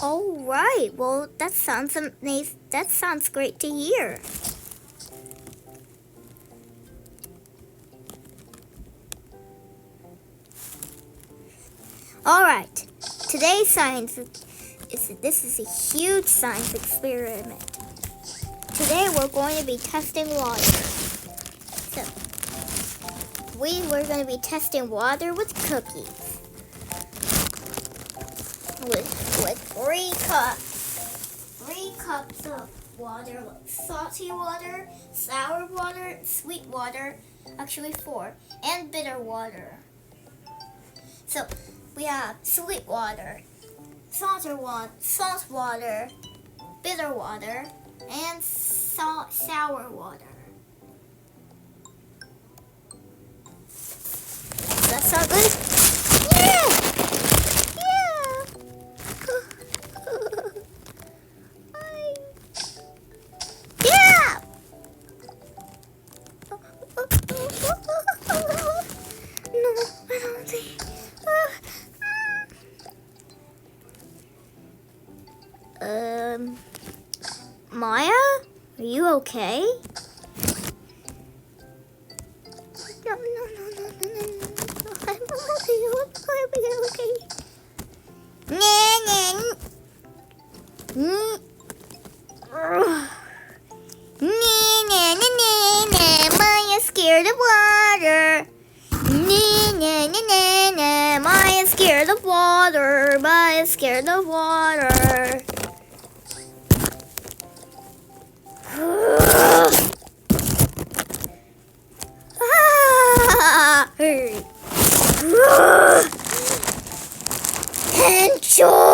All right. Well, that sounds amazing. That sounds great to hear. All right. Today's science this is a huge science experiment. Today we're going to be testing water. So we're going to be testing water with cookies. With three cups of water, like salty water, sour water, sweet water, actually 4, and bitter water. So we have sweet water, salt water, bitter water, and sour water. Does that sound good? Maya, are you okay? No. I'm okay. Maya's scared of water. Maya's scared of water. Maya's scared of water. Enjoy.